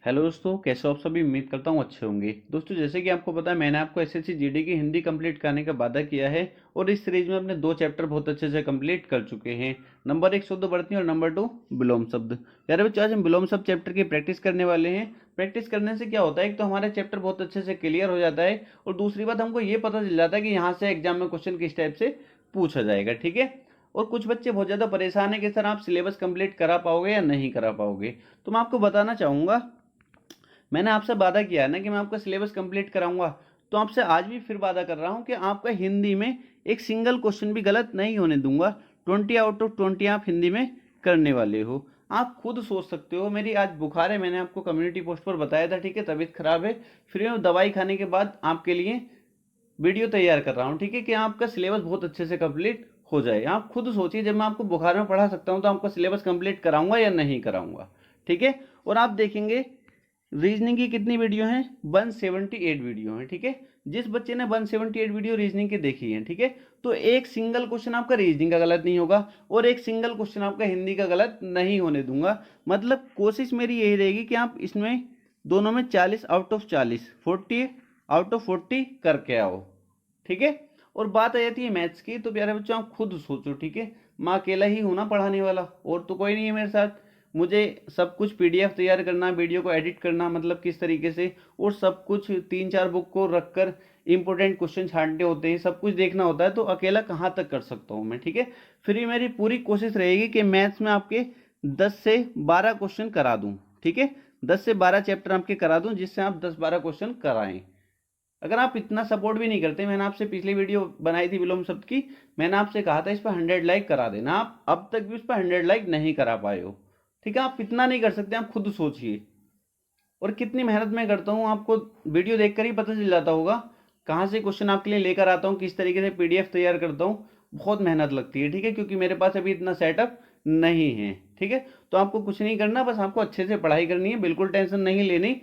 Hello दोस्तों, कैसे हो आप सभी। उम्मीद करता हूँ अच्छे होंगे। दोस्तों, जैसे कि आपको पता है, मैंने आपको एसएससी जीडी की हिंदी कंप्लीट करने का वादा किया है और इस सीरीज में अपने 2 चैप्टर बहुत अच्छे से कंप्लीट कर चुके हैं। नंबर 1 शुद्ध बढ़ती और नंबर 2 विलोम शब्द। प्यारे बच्चों, आज हम विलोम शब्द चैप्टर की प्रैक्टिस करने वाले हैं। प्रैक्टिस करने से क्या होता है, एक तो हमारा चैप्टर बहुत अच्छे से क्लियर हो जाता है और दूसरी बात हमको ये पता चल जाता है कि यहाँ से एग्जाम में क्वेश्चन किस टाइप से पूछा जाएगा। ठीक है। और कुछ बच्चे बहुत ज़्यादा परेशान है कि सर आप सिलेबस कंप्लीट करा पाओगे या नहीं करा पाओगे। तो मैं आपको बताना चाहूँगा, मैंने आपसे वादा किया है ना कि मैं आपका सिलेबस कंप्लीट कराऊंगा। तो आपसे आज भी फिर वादा कर रहा हूं कि आपका हिंदी में एक सिंगल क्वेश्चन भी गलत नहीं होने दूंगा। 20 आउट ऑफ 20 आप हिंदी में करने वाले हो। आप खुद सोच सकते हो, मेरी आज बुखार है, मैंने आपको कम्युनिटी पोस्ट पर बताया था। ठीक है, तबीयत खराब है, फिर मैं दवाई खाने के बाद आपके लिए वीडियो तैयार कर रहा हूँ। ठीक है, कि आपका सिलेबस बहुत अच्छे से कंप्लीट हो जाए। आप खुद सोचिए, जब मैं आपको बुखार में पढ़ा सकता हूँ तो आपका सिलेबस कंप्लीट कराऊंगा या नहीं कराऊंगा। ठीक है। और आप देखेंगे रीजनिंग की कितनी वीडियो हैं, 178 वीडियो हैं। ठीक है। जिस बच्चे ने 178 वीडियो रीजनिंग की देखी है, ठीक है, तो एक सिंगल क्वेश्चन आपका रीजनिंग का गलत नहीं होगा और एक सिंगल क्वेश्चन आपका हिंदी का गलत नहीं होने दूंगा। मतलब कोशिश मेरी यही रहेगी कि आप इसमें दोनों में 40 आउट ऑफ 40, 40 आउट ऑफ 40 करके आओ। ठीक है। और बात आ जाती है मैथ्स की, तो प्यारे बच्चों आप खुद सोचो। ठीक है, मैं अकेला ही हूं ना पढ़ाने वाला, और तो कोई नहीं है मेरे साथ। मुझे सब कुछ पीडीएफ तैयार करना, वीडियो को एडिट करना, मतलब किस तरीके से, और सब कुछ 3-4 बुक को रखकर इंपॉर्टेंट क्वेश्चन छांटने होते हैं, सब कुछ देखना होता है। तो अकेला कहाँ तक कर सकता हूँ मैं। ठीक है। फिर भी मेरी पूरी कोशिश रहेगी कि मैथ्स में आपके 10 से 12 क्वेश्चन करा दूं। ठीक है, 10 से 12 चैप्टर आपके करा दूं, जिससे आप 10-12 क्वेश्चन कराएं। अगर आप इतना सपोर्ट भी नहीं करते, मैंने आपसे पिछली वीडियो बनाई थी विलोम शब्द की, मैंने आपसे कहा था इस पर 100 लाइक करा देना। आप अब तक भी उस पर 100 लाइक नहीं करा पाए हो। ठीक है, आप इतना नहीं कर सकते, आप खुद सोचिए। और कितनी मेहनत मैं करता हूँ आपको वीडियो देखकर ही पता चल जाता होगा, कहाँ से क्वेश्चन आपके लिए लेकर आता हूँ, किस तरीके से पीडीएफ तैयार करता हूँ। बहुत मेहनत लगती है। ठीक है, क्योंकि मेरे पास अभी इतना सेटअप नहीं है। ठीक है, तो आपको कुछ नहीं करना, बस आपको अच्छे से पढ़ाई करनी है, बिल्कुल टेंशन नहीं लेनी।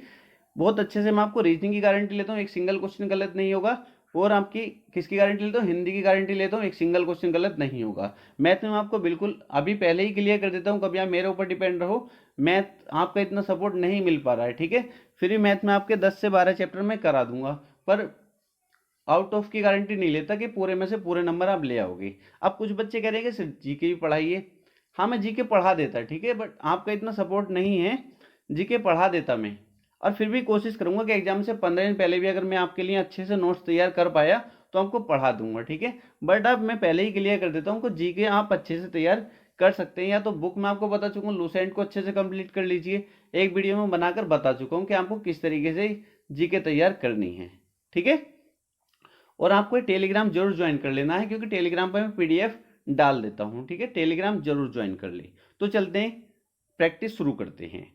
बहुत अच्छे से मैं आपको रीजनिंग की गारंटी लेता हूँ, एक सिंगल क्वेश्चन गलत नहीं होगा। और आपकी किसकी गारंटी लेता हूँ, हिंदी की गारंटी लेता हूँ, एक सिंगल क्वेश्चन गलत नहीं होगा। मैथ में मैं आपको बिल्कुल अभी पहले ही क्लियर कर देता हूँ, कभी आप मेरे ऊपर डिपेंड रहो। मैथ आपका इतना सपोर्ट नहीं मिल पा रहा है। ठीक है, फिर भी मैथ में आपके 10 से 12 चैप्टर में करा दूंगा, पर आउट ऑफ की गारंटी नहीं लेता कि पूरे में से पूरे नंबर आप ले आओगे। अब कुछ बच्चे कह रहे हैं कि सिर्फ जीके भी पढ़ाइए। हाँ, मैं जीके पढ़ा देता, ठीक है, बट आपका इतना सपोर्ट नहीं है। जीके पढ़ा देता मैं, और फिर भी कोशिश करूंगा कि एग्जाम से 15 दिन पहले भी अगर मैं आपके लिए अच्छे से नोट्स तैयार कर पाया तो आपको पढ़ा दूंगा। ठीक है, बट अब मैं पहले ही क्लियर कर देता हूँ कि जीके आप अच्छे से तैयार कर सकते हैं। या तो बुक में आपको बता चुका हूँ, लूसेंट को अच्छे से कंप्लीट कर लीजिए। एक वीडियो में बनाकर बता चुका हूँ कि आपको किस तरीके से जीके तैयार करनी है। ठीक है। और आपको टेलीग्राम जरूर ज्वाइन कर लेना है, क्योंकि टेलीग्राम पर मैं पीडीएफ डाल देता हूँ। ठीक है, टेलीग्राम जरूर ज्वाइन कर ले। तो चलते हैं, प्रैक्टिस शुरू करते हैं।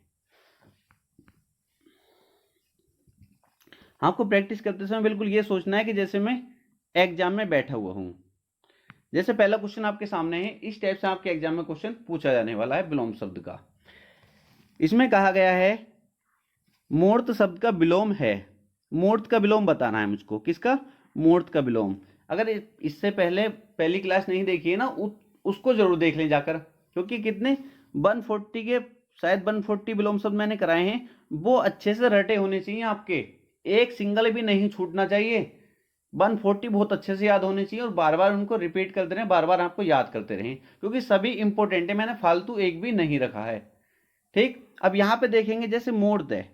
आपको प्रैक्टिस करते समय बिल्कुल ये सोचना है कि जैसे मैं एग्जाम में बैठा हुआ हूं। जैसे पहला क्वेश्चन आपके सामने है, इस टाइप से आपके एग्जाम में क्वेश्चन पूछा जाने वाला है विलोम शब्द का। इसमें कहा गया है मूर्त शब्द का विलोम है। मूर्त का विलोम बताना है मुझको। किसका? मूर्त का विलोम। अगर इससे पहले पहली क्लास नहीं देखी है ना, उसको जरूर देख लें जाकर, क्योंकि कितने 140 के शायद 140 विलोम शब्द मैंने कराए हैं। वो अच्छे से रटे होने चाहिए आपके, एक सिंगल भी नहीं छूटना चाहिए। 140 बहुत अच्छे से याद होने चाहिए और बार बार उनको रिपीट करते रहें, बार बार आपको याद करते रहें, क्योंकि सभी इंपॉर्टेंट है, मैंने फालतू एक भी नहीं रखा है। ठीक। अब यहां पे देखेंगे जैसे मूर्त है,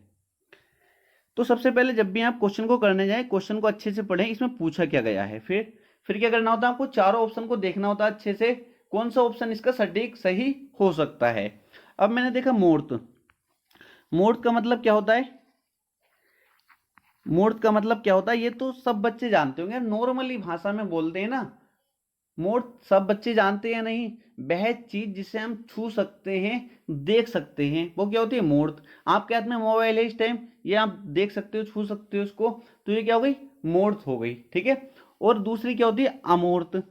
तो सबसे पहले जब भी आप क्वेश्चन को करने जाए, क्वेश्चन को अच्छे से पढ़ें, इसमें पूछा क्या गया है। फिर क्या करना होता है, आपको चारों ऑप्शन को देखना होता है अच्छे से, कौन सा ऑप्शन इसका सटीक सही हो सकता है। अब मैंने देखा मूर्त। मूर्त का मतलब क्या होता है? मूर्त का मतलब क्या होता है, ये तो सब बच्चे जानते होंगे, नॉर्मली भाषा में बोलते हैं ना। मूर्त सब बच्चे जानते हैं नहीं? वह चीज जिसे हम छू सकते हैं, देख सकते हैं, वो क्या होती है? मूर्त। आपके हाथ में मोबाइल है इस टाइम, ये आप देख सकते हो, छू सकते हो उसको, तो ये क्या हो गई? मूर्त हो गई। ठीक है। और दूसरी क्या होती है? अमूर्त।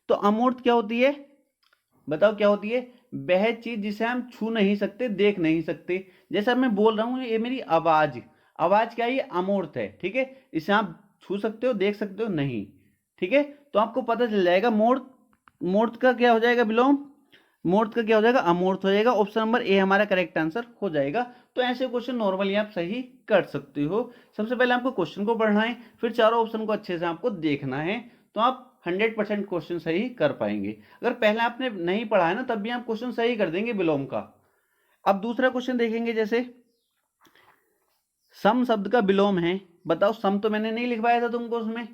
तो अमूर्त क्या होती है? बताओ क्या होती है? वह चीज जिसे हम छू नहीं सकते, देख नहीं सकते। जैसा मैं बोल रहा हूं, ये मेरी आवाज, आवाज क्या है? ये अमूर्त है। ठीक है, इसे आप छू सकते हो, देख सकते हो नहीं। ठीक है, तो आपको पता चल जाएगा मूर्त। मूर्त का क्या हो जाएगा? विलोम मूर्त का क्या हो जाएगा, अमूर्त हो जाएगा। ऑप्शन नंबर ए हमारा करेक्ट आंसर हो जाएगा। तो ऐसे क्वेश्चन नॉर्मली आप सही कर सकते हो। सबसे पहले आपको क्वेश्चन को पढ़ना है, फिर चारों ऑप्शन को अच्छे से आपको देखना है, तो आप 100% क्वेश्चन सही कर पाएंगे। अगर पहले आपने नहीं पढ़ा है ना, तब भी आप क्वेश्चन सही कर देंगे विलोम का। अब दूसरा क्वेश्चन देखेंगे, जैसे सम शब्द का विलोम है, बताओ। सम तो मैंने नहीं लिखवाया था तुमको, उसमें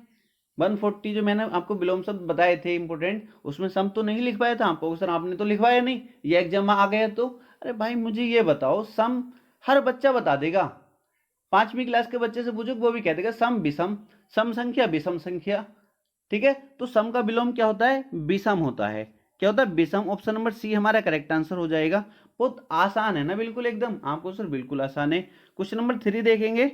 140 जो मैंने आपको विलोम शब्द बताए थे इंपोर्टेंट, उसमें सम तो नहीं लिखवाया था आपको, सर आपने तो लिखवाया नहीं, ये एग्जाम में आ गया तो। अरे भाई मुझे ये बताओ, सम हर बच्चा बता देगा, 5वीं क्लास के बच्चे से पूछो वो भी कह देगा सम विषम, सम संख्या विषम संख्या। ठीक है, तो सम का विलोम क्या होता है, विषम होता है। क्या होता है, विषम। ऑप्शन नंबर सी हमारा करेक्ट आंसर हो जाएगा। बहुत आसान है ना, बिल्कुल एकदम आपको सर बिल्कुल आसान है। क्वेश्चन नंबर 3 देखेंगे।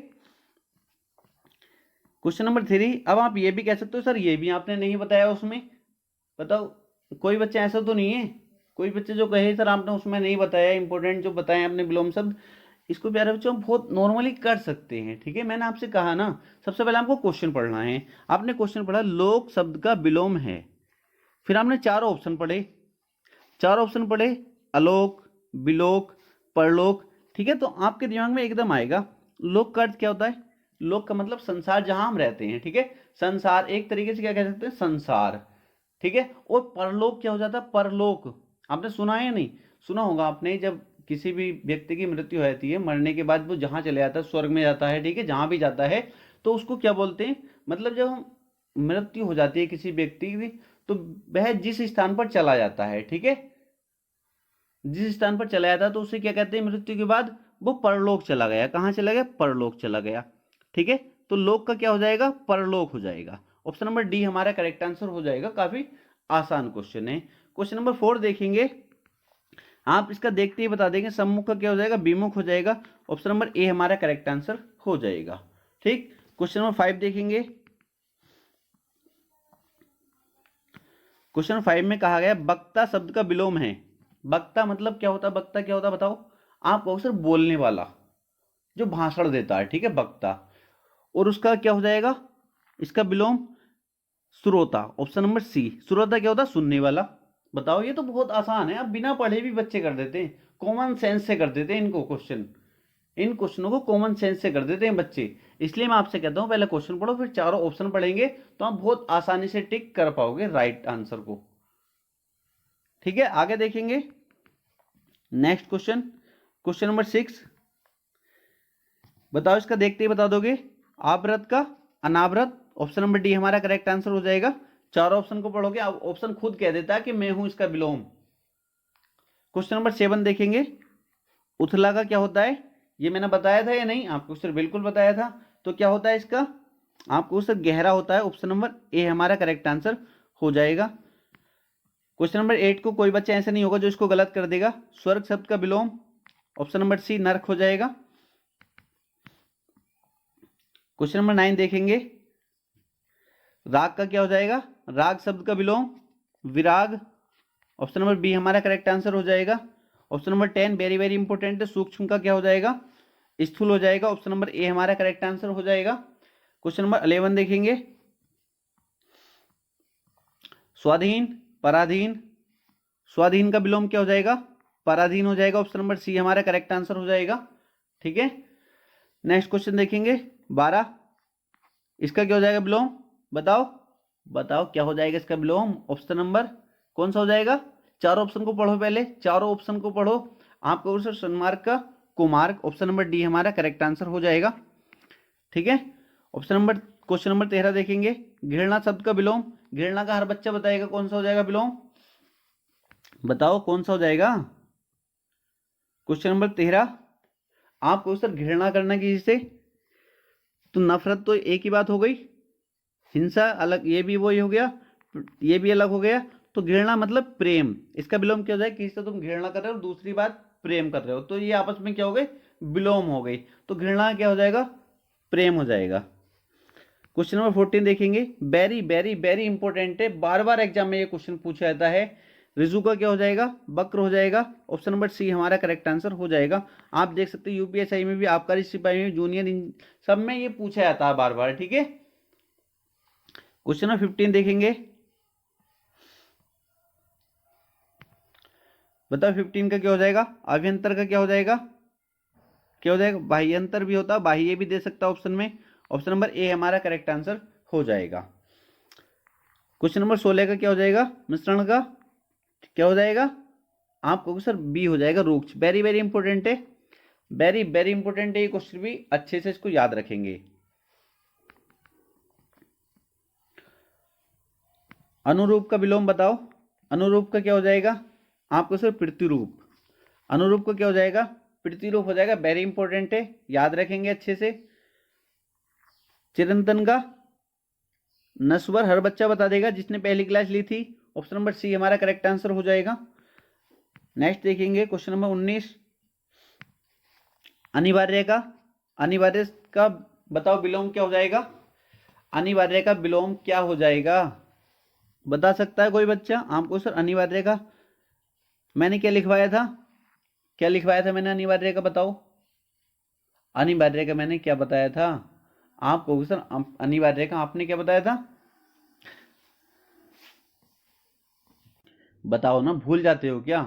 क्वेश्चन नंबर 3, अब आप ये भी कह सकते हो सर ये भी आपने नहीं बताया उसमें, बताओ। कोई बच्चा ऐसा तो नहीं है, कोई बच्चे जो कहे सर आपने उसमें नहीं बताया इंपोर्टेंट जो बताए आपने विलोम शब्द। इसको प्यारे बच्चों बहुत नॉर्मली कर सकते हैं। ठीक है, मैंने आपसे कहा ना, सबसे पहले आपको क्वेश्चन पढ़ना है। आपने क्वेश्चन पढ़ा लोक शब्द का विलोम है, फिर आपने चारों ऑप्शन पढ़े। चार ऑप्शन पढ़े, अलोक, विलोक, परलोक। ठीक है, तो आपके दिमाग में एकदम आएगा लोक का अर्थ क्या होता है। लोक का मतलब संसार, जहां हम रहते हैं। ठीक है, संसार एक तरीके से क्या कह सकते हैं, संसार। ठीक है, और परलोक क्या हो जाता है, परलोक। आपने सुना है या नहीं सुना होगा आपने, जब किसी भी व्यक्ति की मृत्यु हो जाती है, मरने के बाद वो जहां चले जाता है, स्वर्ग में जाता है, ठीक है, जहां भी जाता है, तो उसको क्या बोलते हैं, मतलब जब हम मृत्यु हो जाती है किसी व्यक्ति की, तो वह जिस स्थान पर चला जाता है, ठीक है, जिस स्थान पर चला जाता है, तो उसे क्या कहते हैं, मृत्यु के बाद वो परलोक चला गया। कहां चला गया, परलोक चला गया। ठीक है, तो लोक का क्या हो जाएगा, परलोक हो जाएगा। ऑप्शन नंबर डी हमारा करेक्ट आंसर हो जाएगा। काफी आसान क्वेश्चन है। क्वेश्चन नंबर 4 देखेंगे, आप इसका देखते ही बता देंगे, सम्मुख का क्या हो जाएगा, विमुख हो जाएगा। ऑप्शन नंबर ए हमारा करेक्ट आंसर हो जाएगा। ठीक, क्वेश्चन नंबर 5 देखेंगे। क्वेश्चन 5 में कहा गया वक्ता शब्द का विलोम है। वक्ता मतलब क्या होता है, वक्ता क्या होता है बताओ। आप कहो सर बोलने वाला, जो भाषण देता है, ठीक है, वक्ता। और उसका क्या हो जाएगा, इसका विलोम श्रोता। ऑप्शन नंबर सी, श्रोता क्या होता है, सुनने वाला। बताओ, ये तो बहुत आसान है, अब बिना पढ़े भी बच्चे कर देते हैं, कॉमन सेंस से कर देते हैं इनको क्वेश्चन। इन क्वेश्चनों को कॉमन सेंस से कर देते हैं बच्चे। इसलिए मैं आपसे कहता हूं पहले क्वेश्चन पढ़ो, फिर चारों ऑप्शन पढ़ेंगे, तो आप बहुत आसानी से टिक कर पाओगे राइट आंसर को। ठीक है, आगे देखेंगे नेक्स्ट क्वेश्चन। क्वेश्चन नंबर 6, बताओ, इसका देखते ही बता दोगे, आवृत का अनावृत। ऑप्शन नंबर डी हमारा करेक्ट आंसर हो जाएगा। चारों ऑप्शन को पढ़ोगे, ऑप्शन खुद कह देता है कि मैं हूं इसका विलोम। क्वेश्चन नंबर 7 देखेंगे, उथला का क्या होता है, ये मैंने बताया था या नहीं आपको, सर बिल्कुल बताया था। तो क्या होता है इसका, आपको सर गहरा होता है। ऑप्शन नंबर ए हमारा करेक्ट आंसर हो जाएगा। क्वेश्चन नंबर 8 को कोई बच्चा ऐसा नहीं होगा जो इसको गलत कर देगा। स्वर्ग शब्द का विलोम, ऑप्शन नंबर सी नरक हो जाएगा। क्वेश्चन नंबर 9 देखेंगे, राग का क्या हो जाएगा, राग शब्द का विलोम विराग। ऑप्शन नंबर बी हमारा करेक्ट आंसर हो जाएगा। Option number 10 very very important है, सूक्ष्म का क्या हो जाएगा, स्थूल हो जाएगा। ऑप्शन नंबर ए हमारा करेक्ट आंसर हो जाएगा। क्वेश्चन नंबर 11 देखेंगे, स्वाधीन पराधीन। स्वाधीन का विलोम क्या हो जाएगा, पराधीन हो जाएगा। ऑप्शन नंबर सी हमारा करेक्ट आंसर हो जाएगा। ठीक है, नेक्स्ट क्वेश्चन देखेंगे 12, इसका क्या हो जाएगा विलोम, बताओ। बताओ क्या हो जाएगा इसका विलोम, ऑप्शन नंबर कौन सा हो जाएगा। चारों ऑप्शन को पढ़ो, पहले चारों ऑप्शन को पढ़ो। आपको सर सन्मार्ग का कुमार्ग। ऑप्शन नंबर डी हमारा करेक्ट आंसर हो जाएगा। ठीक है, ऑप्शन नंबर क्वेश्चन नंबर 13 देखेंगे, घृणा शब्द का विलोम। घृणा का हर बच्चा बताएगा कौन सा हो जाएगा विलोम, बताओ कौन सा हो जाएगा। क्वेश्चन नंबर 13, आपको सर घृणा करना किसी से, तो नफरत तो एक ही बात हो गई, हिंसा अलग, ये भी वही हो गया, ये भी अलग हो गया। तो घृणा मतलब प्रेम, इसका विलोम क्या हो जाएगा, किसी से तुम घृणा कर रहे हो, दूसरी बात प्रेम कर रहे हो, तो ये आपस में क्या हो गए, विलोम हो गई। तो घृणा क्या हो जाएगा, प्रेम हो जाएगा। क्वेश्चन नंबर 14 देखेंगे, वेरी वेरी वेरी इंपॉर्टेंट है, बार बार एग्जाम में ये क्वेश्चन पूछा जाता है। रिजु का क्या हो जाएगा, वक्र हो जाएगा। ऑप्शन नंबर सी हमारा करेक्ट आंसर हो जाएगा। आप देख सकते हैं यूपीएसआई में भी, आबकारी सिपाही में, जूनियर सब में ये पूछा जाता है बार बार। ठीक है, क्वेश्चन नंबर 15 देखेंगे, बताओ 15 का क्या हो जाएगा, अभ्यंतर का क्या हो जाएगा, क्या हो जाएगा, बाह्यंतर भी होता, बाह्य भी दे सकता ऑप्शन में। ऑप्शन नंबर ए हमारा करेक्ट आंसर हो जाएगा। क्वेश्चन नंबर 16 का क्या हो जाएगा, मिश्रण का क्या हो जाएगा, आप कहोगे सर बी हो जाएगा, रूक्ष। वेरी वेरी इंपॉर्टेंट है, वेरी वेरी इंपॉर्टेंट है ये क्वेश्चन भी, अच्छे से इसको याद रखेंगे। अनुरूप का विलोम बताओ, अनुरूप का क्या हो जाएगा, आपको सर प्रतिरूप। अनुरूप का क्या हो जाएगा, प्रतिरूप हो जाएगा, वेरी इंपॉर्टेंट है, याद रखेंगे अच्छे से। चिरंतन का नस्वर हर बच्चा बता देगा जिसने पहली क्लास ली थी। ऑप्शन नंबर सी हमारा करेक्ट आंसर हो जाएगा। नेक्स्ट देखेंगे क्वेश्चन नंबर 19, अनिवार्य का, अनिवार्य का बताओ विलोम क्या हो जाएगा, अनिवार्य का विलोम क्या हो जाएगा, बता सकता है कोई बच्चा आपको सर अनिवार्य का मैंने क्या लिखवाया था, क्या लिखवाया था मैंने अनिवार्य का, बताओ अनिवार्य का मैंने क्या बताया था, आपको सर अनिवार्य का आपने क्या बताया था, बताओ ना, भूल जाते हो क्या,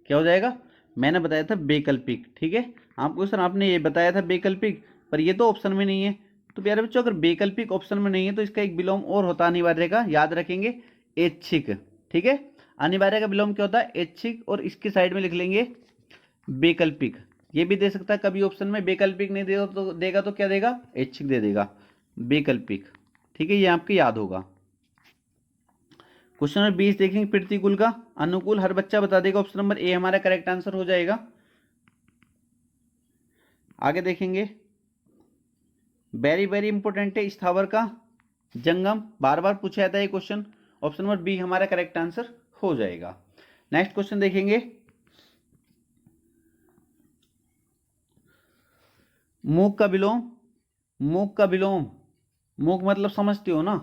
क्या हो जाएगा, मैंने बताया था वैकल्पिक। ठीक है, आपको सर आपने ये बताया था वैकल्पिक, पर ये तो ऑप्शन में नहीं है। तो प्यारे बच्चों अगर वैकल्पिक ऑप्शन में नहीं है तो इसका एक विलोम और होता है अनिवार्य का, याद रखेंगे, ऐच्छिक। ठीक है, अनिवार्य का विलोम क्या होता है, ऐच्छिक, और इसके साइड में लिख लेंगे वैकल्पिक। ये भी दे सकता है कभी ऑप्शन में, वैकल्पिक नहीं देगा तो क्या देगा, ऐच्छिक दे देगा, वैकल्पिक। ठीक है, ये आपको याद होगा। क्वेश्चन नंबर 20 देखेंगे, प्रतिकूल का अनुकूल हर बच्चा बता देगा, ऑप्शन नंबर ए हमारा करेक्ट आंसर हो जाएगा। आगे देखेंगे, वेरी वेरी इंपॉर्टेंट है, स्थावर का जंगम, बार बार पूछा जाता है ये क्वेश्चन, ऑप्शन नंबर बी हमारा करेक्ट आंसर हो जाएगा। नेक्स्ट क्वेश्चन देखेंगे, मूक का विलोम, मूक का विलोम, मूक मतलब समझते हो ना,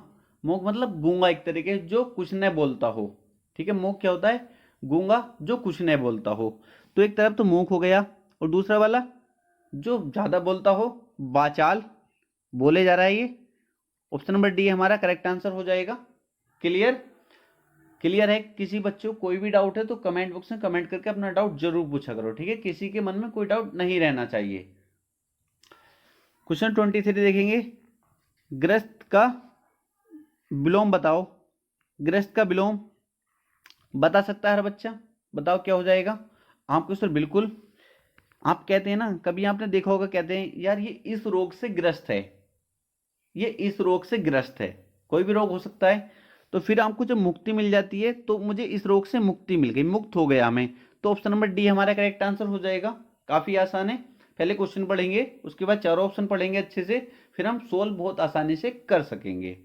मूक मतलब गूंगा एक तरीके जो कुछ न बोलता हो। ठीक है, मूक क्या होता है, गूंगा जो कुछ न बोलता हो। तो एक तरफ तो मूक हो गया, और दूसरा वाला जो ज्यादा बोलता हो, वाचाल, बोले जा रहा है ये। ऑप्शन नंबर डी हमारा करेक्ट आंसर हो जाएगा। क्लियर, क्लियर है, किसी बच्चों को कोई भी डाउट है तो कमेंट बॉक्स में कमेंट करके अपना डाउट जरूर पूछा करो। ठीक है, किसी के मन में कोई डाउट नहीं रहना चाहिए। क्वेश्चन 23 देखेंगे, ग्रस्त का विलोम बताओ, ग्रस्त का विलोम बता सकता है हर बच्चा, बताओ क्या हो जाएगा आपको सर। बिल्कुल, आप कहते हैं ना, कभी आपने देखा होगा, कहते हैं यार ये इस रोग से ग्रस्त है, ये इस रोग से ग्रस्त है, कोई भी रोग हो सकता है। तो फिर आपको जब मुक्ति मिल जाती है तो मुझे इस रोग से मुक्ति मिल गई, मुक्त हो गया मैं, तो ऑप्शन नंबर डी हमारा करेक्ट आंसर हो जाएगा। काफी आसान है, पहले क्वेश्चन पढ़ेंगे, उसके बाद चारों ऑप्शन पढ़ेंगे अच्छे से, फिर हम सोल्व बहुत आसानी से कर सकेंगे।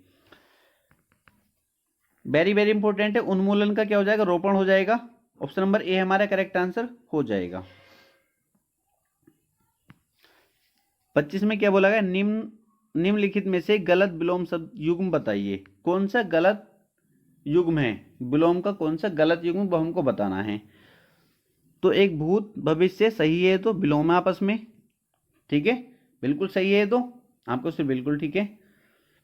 वेरी वेरी इंपॉर्टेंट है, उन्मूलन का क्या हो जाएगा, रोपण हो जाएगा, ऑप्शन नंबर ए हमारा करेक्ट आंसर हो जाएगा। 25 में क्या बोला गया, निम्नलिखित में से गलत विलोम शब्द युग्म बताइए, कौन सा गलत युग्म है, विलोम का कौन सा गलत युग्म वो हमको बताना है। तो एक भूत भविष्य सही है, तो विलोम है आपस में। ठीक है, बिल्कुल सही है, तो आपको सिर्फ बिल्कुल ठीक है।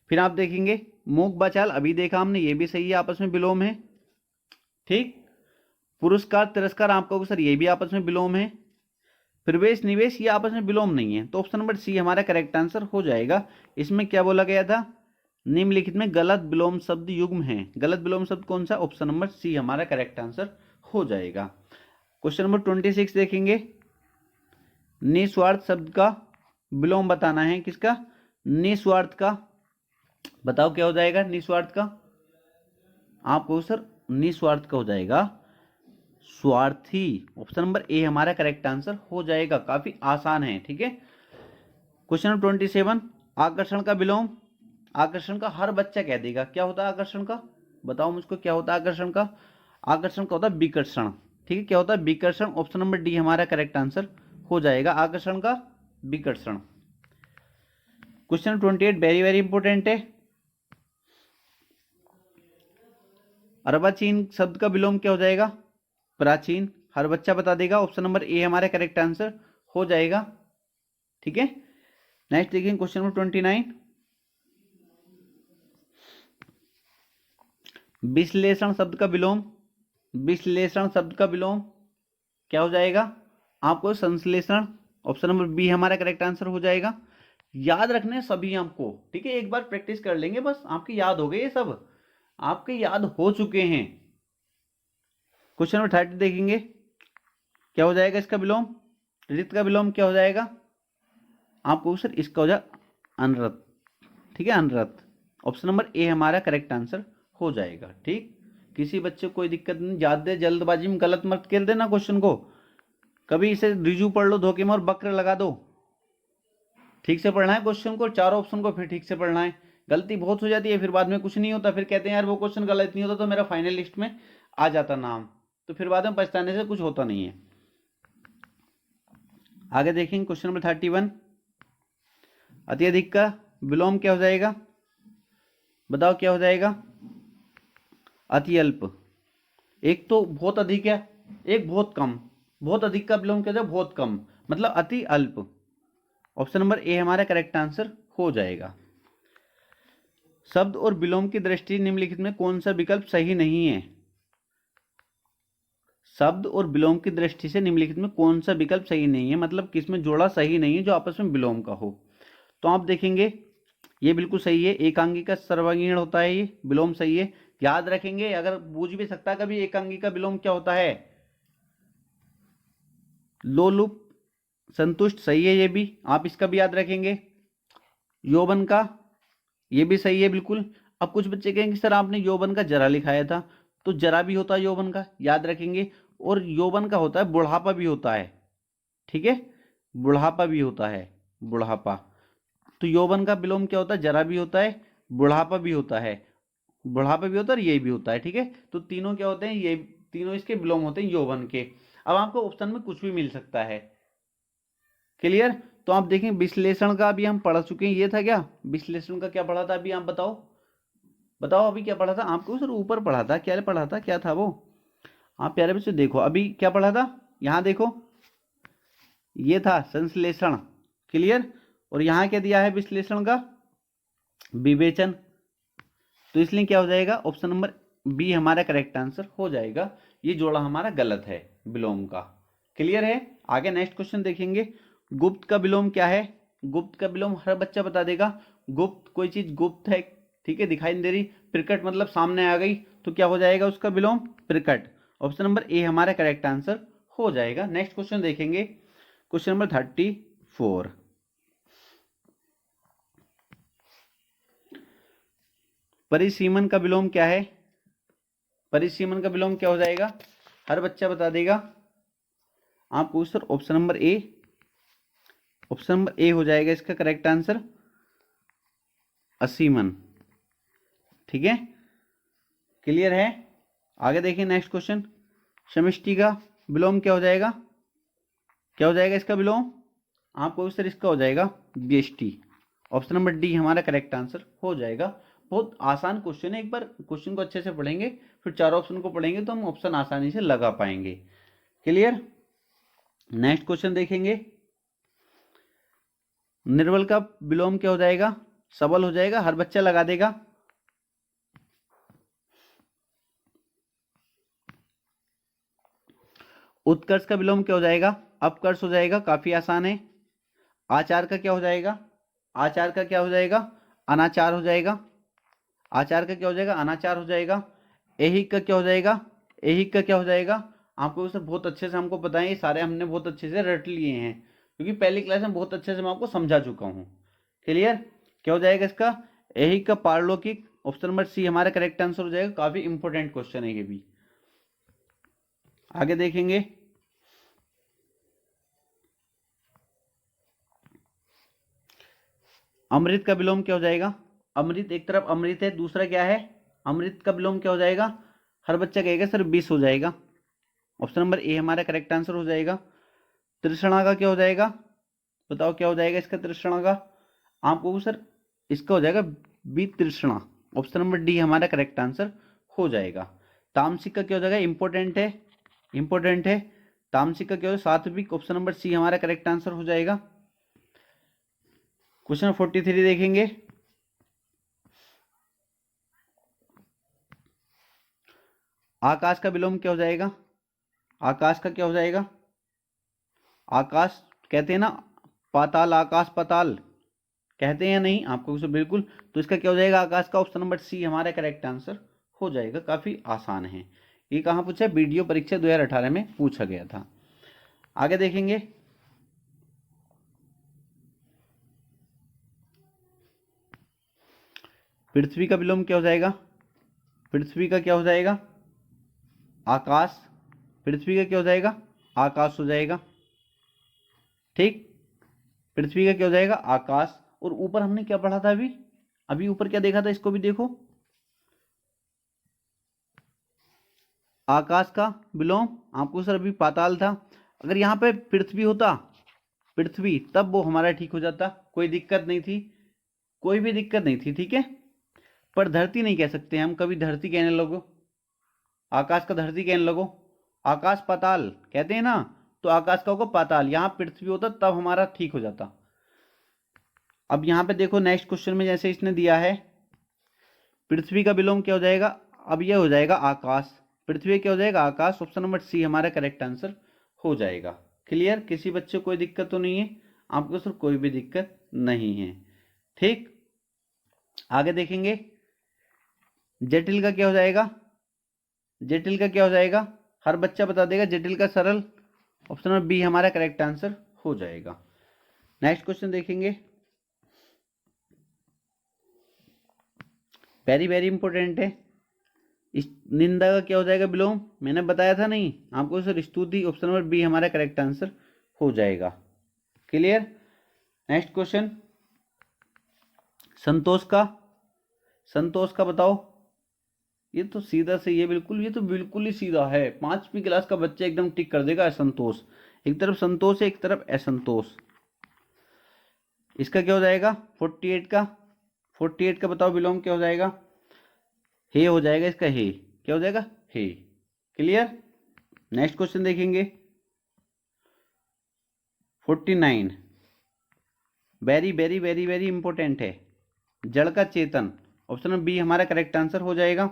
फिर आप देखेंगे मूक बचाल, अभी देखा हमने, ये भी सही है, आपस में विलोम है। ठीक, पुरस्कार तिरस्कार आपको सर ये भी आपस में विलोम है। प्रवेश निवेश ये आपस में विलोम नहीं है, तो ऑप्शन नंबर सी हमारा करेक्ट आंसर हो जाएगा। इसमें क्या बोला गया था, निम्नलिखित में गलत विलोम शब्द युग्म है, गलत विलोम शब्द कौन सा, ऑप्शन नंबर सी हमारा करेक्ट आंसर हो जाएगा। क्वेश्चन नंबर 26 देखेंगे, निस्वार्थ शब्द का विलोम बताना है, किसका, निस्वार्थ का, बताओ क्या हो जाएगा निस्वार्थ का, आपको सर निस्वार्थ का हो जाएगा स्वार्थी, ऑप्शन नंबर ए हमारा करेक्ट आंसर हो जाएगा, काफी आसान है। ठीक है, क्वेश्चन नंबर 27, आकर्षण का विलोम, आकर्षण का हर बच्चा कह देगा, क्या होता है आकर्षण का, बताओ मुझको क्या होता है आकर्षण का, आकर्षण का होता है विकर्षण। ठीक है, क्या होता है विकर्षण, ऑप्शन नंबर डी हमारा करेक्ट आंसर हो जाएगा, आकर्षण का विकर्षण। क्वेश्चन 28 वेरी वेरी इंपॉर्टेंट है, अर्वाचीन शब्द का विलोम क्या हो जाएगा, प्राचीन, हर बच्चा बता देगा, ऑप्शन नंबर ए हमारा करेक्ट आंसर हो जाएगा। ठीक है, नेक्स्ट देखिए क्वेश्चन नंबर 29, विश्लेषण शब्द का विलोम, विश्लेषण शब्द का विलोम क्या हो जाएगा आपको संश्लेषण। ऑप्शन नंबर बी हमारा करेक्ट आंसर हो जाएगा। याद रखने सभी आपको, ठीक है, एक बार प्रैक्टिस कर लेंगे बस आपकी याद हो गई, ये सब आपके याद हो चुके हैं। क्वेश्चन नंबर 30 देखेंगे, क्या हो जाएगा इसका विलोम, रित का विलोम क्या हो जाएगा आपको सर, इसका हो जाएगा अनरत, ठीक है, अनरत। ऑप्शन नंबर ए हमारा करेक्ट आंसर हो जाएगा। ठीक, किसी बच्चे को कोई दिक्कत नहीं, याद दे, जल्दबाजी में गलत मत कर देना क्वेश्चन को, कभी इसे रिव्यू पढ़ लो धोखे में और बक्र लगा दो। ठीक से पढ़ना है क्वेश्चन को, चारों ऑप्शन को फिर ठीक से पढ़ना है। गलती बहुत हो जाती है फिर बाद में कुछ नहीं होता, फिर कहते हैं यार वो क्वेश्चन गलत नहीं होता तो मेरा फाइनल लिस्ट में आ जाता नाम, तो फिर बाद में पछताने से कुछ होता नहीं है। आगे देखेंगे क्वेश्चन नंबर 31, अति अधिक का विलोम क्या हो जाएगा, बताओ क्या हो जाएगा, अति अल्प। एक तो बहुत अधिक है, एक बहुत कम, बहुत अधिक का विलोम क्या हो जाएगा, बहुत कम, मतलब अति अल्प। ऑप्शन नंबर ए हमारा करेक्ट आंसर हो जाएगा। शब्द और विलोम की दृष्टि निम्नलिखित में कौन सा विकल्प सही नहीं है, शब्द और विलोम की दृष्टि से निम्नलिखित में कौन सा विकल्प सही नहीं है, मतलब किसमें जोड़ा सही नहीं है जो आपस में विलोम का हो। तो आप देखेंगे ये बिल्कुल सही है, एकांगी का सर्वांगीण होता है, ये विलोम सही है। याद रखेंगे, अगर पूछ भी सकता कभी एकांगी का विलोम क्या होता है, लोलुप संतुष्ट, सही है ये भी, आप इसका भी याद रखेंगे। यौवन का, ये भी सही है बिल्कुल। अब कुछ बच्चे कहेंगे सर आपने यौवन का जरा लिखाया था, तो जरा भी होता है यौवन का, याद रखेंगे। और यौवन का होता है बुढ़ापा भी होता है, ठीक है, बुढ़ापा भी होता है, बुढ़ापा। तो यौवन का विलोम क्या होता है, जरा भी होता है, बुढ़ापा भी होता है, बुढ़ापा भी होता है और ये भी होता है, ठीक है। तो तीनों क्या होते हैं, ये तीनों इसके विलोम होते हैं यौवन के। अब आपको ऑप्शन में कुछ भी मिल सकता है, क्लियर। तो आप देखें विश्लेषण का अभी हम पढ़ चुके हैं, ये था क्या, विश्लेषण का क्या पढ़ा था अभी, आप बताओ, बताओ अभी क्या पढ़ा था आपको सर, ऊपर पढ़ा था, क्या पढ़ा था, क्या था वो, आप प्यारे बच्चे देखो अभी क्या पढ़ा था, यहाँ देखो ये था संश्लेषण, क्लियर। और यहाँ क्या दिया है विश्लेषण का, विवेचन। तो इसलिए क्या हो जाएगा, ऑप्शन नंबर बी हमारा करेक्ट आंसर हो जाएगा। ये जोड़ा हमारा गलत है विलोम का, क्लियर है। आगे नेक्स्ट क्वेश्चन देखेंगे, गुप्त का विलोम क्या है, गुप्त का विलोम हर बच्चा बता देगा। गुप्त, कोई चीज गुप्त है, ठीक है, दिखाई नहीं दे रही, प्रकट मतलब सामने आ गई, तो क्या हो जाएगा उसका विलोम, प्रकट। ऑप्शन नंबर ए हमारा करेक्ट आंसर हो जाएगा। नेक्स्ट क्वेश्चन देखेंगे, क्वेश्चन नंबर 34, परिसीमन का विलोम क्या है, परिसीमन का विलोम क्या हो जाएगा, हर बच्चा बता देगा। आप पूछ sir option number A, option number A हो जाएगा इसका करेक्ट आंसर, असीमन, ठीक है, क्लियर है। आगे देखिए नेक्स्ट क्वेश्चन, समष्टि का विलोम क्या हो जाएगा, क्या हो जाएगा इसका विलोम, आपको सर इसका हो जाएगा व्यष्टि। ऑप्शन नंबर डी हमारा करेक्ट आंसर हो जाएगा। बहुत आसान क्वेश्चन है, एक बार क्वेश्चन को अच्छे से पढ़ेंगे फिर चार ऑप्शन को पढ़ेंगे तो हम ऑप्शन आसानी से लगा पाएंगे, क्लियर। नेक्स्ट क्वेश्चन देखेंगे, निर्बल का विलोम क्या हो जाएगा, सबल हो जाएगा, हर बच्चा लगा देगा। उत्कर्ष का विलोम क्या हो जाएगा, अपकर्ष हो जाएगा, काफी आसान है। आचार का क्या हो जाएगा, आचार का क्या हो जाएगा, अनाचार हो जाएगा, आचार का क्या हो जाएगा, अनाचार हो जाएगा। ऐहिक का क्या हो जाएगा, ऐहिक का क्या हो जाएगा, आपको सब बहुत अच्छे से हमको पता है, ये सारे हमने बहुत अच्छे से रट लिए हैं क्योंकि पहली क्लास में बहुत अच्छे से मैं आपको समझा चुका हूँ, क्लियर। क्या हो जाएगा इसका, ऐहिक का पारलौकिक। ऑप्शन नंबर सी हमारा करेक्ट आंसर हो जाएगा, काफी इंपॉर्टेंट क्वेश्चन है ये भी। आगे देखेंगे, अमृत का विलोम क्या हो जाएगा, अमृत एक तरफ अमृत है, दूसरा क्या है, अमृत का विलोम क्या हो जाएगा, हर बच्चा कहेगा सर विष हो जाएगा। ऑप्शन नंबर ए हमारा करेक्ट आंसर हो जाएगा। तृष्णा का क्या हो जाएगा, बताओ क्या हो जाएगा इसका, तृष्णा का आपको सर इसका हो जाएगा वितृष्णा। ऑप्शन नंबर डी हमारा करेक्ट आंसर हो जाएगा। तामसिक का क्या हो जाएगा, इंपॉर्टेंट है, इंपॉर्टेंट है, तामसिक का क्या हो जाएगा, सात्विक। ऑप्शन नंबर सी हमारा करेक्ट आंसर हो जाएगा। क्वेश्चन 43 देखेंगे, आकाश का विलोम क्या हो जाएगा, आकाश का क्या हो जाएगा, आकाश कहते हैं ना, पाताल, आकाश पाताल कहते हैं या नहीं आपको कुछ, बिल्कुल। तो इसका क्या हो जाएगा आकाश का, ऑप्शन नंबर सी हमारा करेक्ट आंसर हो जाएगा। काफी आसान है। ये कहाँ पूछा है, वीडियो परीक्षा 2018 में पूछा गया था। आगे देखेंगे, पृथ्वी का विलोम क्या हो जाएगा, पृथ्वी का क्या हो जाएगा, आकाश। पृथ्वी का क्या हो जाएगा, आकाश हो जाएगा। ठीक, पृथ्वी का क्या हो जाएगा, आकाश। और ऊपर हमने क्या पढ़ा था अभी, अभी ऊपर क्या देखा था, इसको भी देखो, आकाश का विलोम आपको सर अभी पाताल था। अगर यहाँ पे पृथ्वी होता, पृथ्वी, तब वो हमारा ठीक हो जाता, कोई दिक्कत नहीं थी, कोई भी दिक्कत नहीं थी, ठीक है। पर धरती नहीं कह सकते हम, कभी धरती कहने लगो, आकाश का धरती कहने लगो, आकाश पाताल कहते हैं ना, तो आकाश का होगा पाताल, यहाँ पृथ्वी होता तब हमारा ठीक हो जाता। अब यहाँ पे देखो नेक्स्ट क्वेश्चन में जैसे इसने दिया है, पृथ्वी का विलोम क्या हो जाएगा, अब यह हो जाएगा आकाश। पृथ्वी क्या हो जाएगा, आकाश। ऑप्शन नंबर सी हमारा करेक्ट आंसर हो जाएगा। क्लियर, किसी बच्चे को कोई दिक्कत तो नहीं है, आपको सर कोई भी दिक्कत नहीं है। ठीक, आगे देखेंगे, जटिल का क्या हो जाएगा, जटिल का क्या हो जाएगा, हर बच्चा बता देगा, जटिल का सरल। ऑप्शन नंबर बी हमारा करेक्ट आंसर हो जाएगा। नेक्स्ट क्वेश्चन देखेंगे, वेरी वेरी इंपॉर्टेंट है। इस निंदा का क्या हो जाएगा विलोम, मैंने बताया था नहीं आपको सर, स्तुति। ऑप्शन नंबर बी हमारा करेक्ट आंसर हो जाएगा। क्लियर, नेक्स्ट क्वेश्चन, संतोष का, संतोष का बताओ। ये तो सीधा से, ये बिल्कुल, ये तो बिल्कुल ही सीधा है, 5वीं क्लास का बच्चा एकदम टिक कर देगा। असंतोष, एक तरफ संतोष है, एक तरफ असंतोष। इसका क्या हो जाएगा, 48 का, 48 का बताओ विलोम क्या हो जाएगा, हे हो जाएगा इसका, हे क्या हो जाएगा, हे। क्लियर, नेक्स्ट क्वेश्चन देखेंगे, 49, very very very very important है, जड़ का चेतन। ऑप्शन नंबर बी हमारा करेक्ट आंसर हो जाएगा।